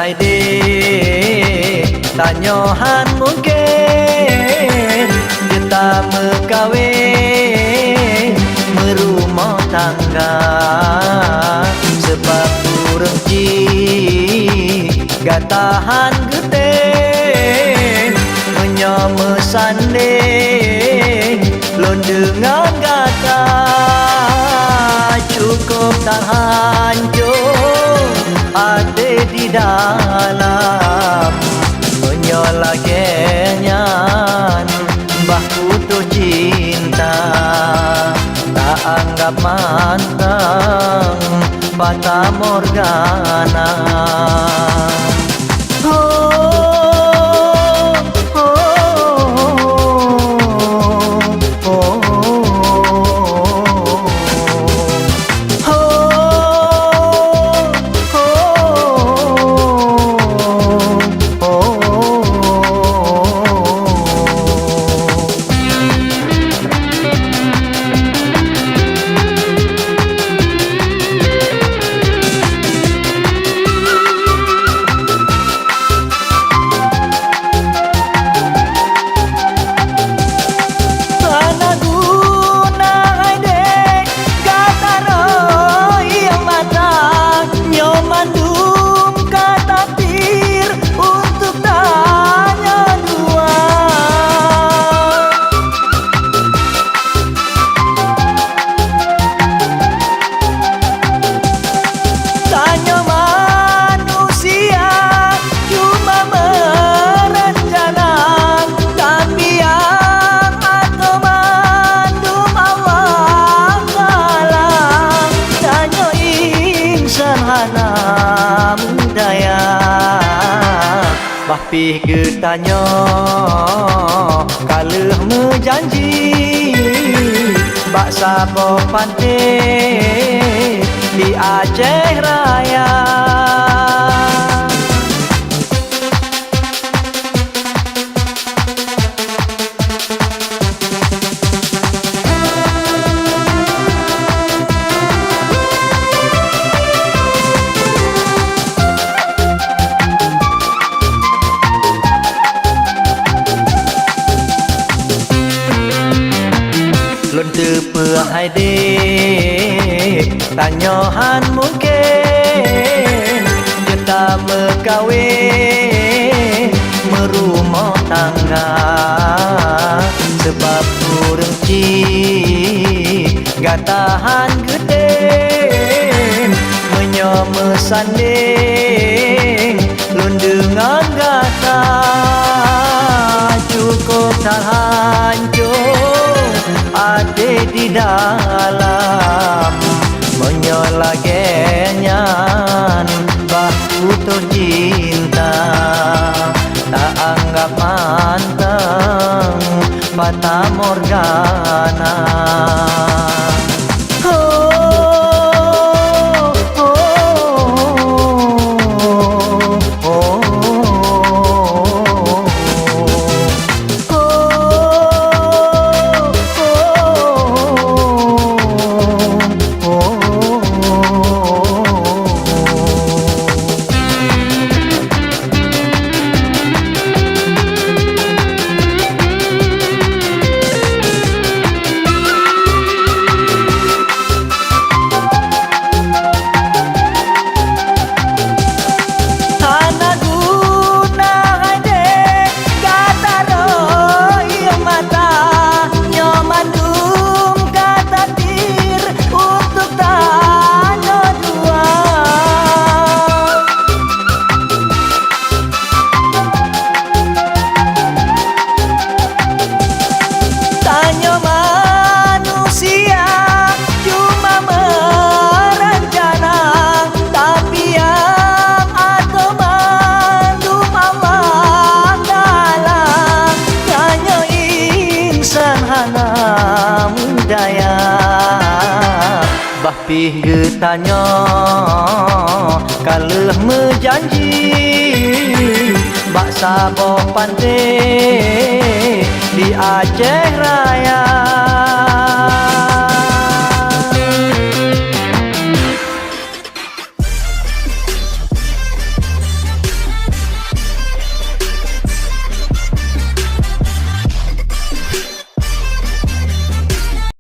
hai de tanyohan mungkin kita mekawin merumah tangga sebab urang ci gatahan geten menyamesanding lon dengan gata cukup tak hancur ada di dalam menyola genyan bah putus cinta tak anggap mantang fata morgana. Bapih getanya kaleh menjanji bak sabo pantai di Aceh Raya. Lon tepe hai de tanyohan mungkin kita mekawin merumah tangga sebab urang ci gatahan geden menyamesanding lon dengan gata cukup tak hancur ada di dalam menyola genyan bah putus cinta tak anggap mantang fata morgana. Bapih getanya kaleh menjanji bak sabo pantai di Aceh Raya.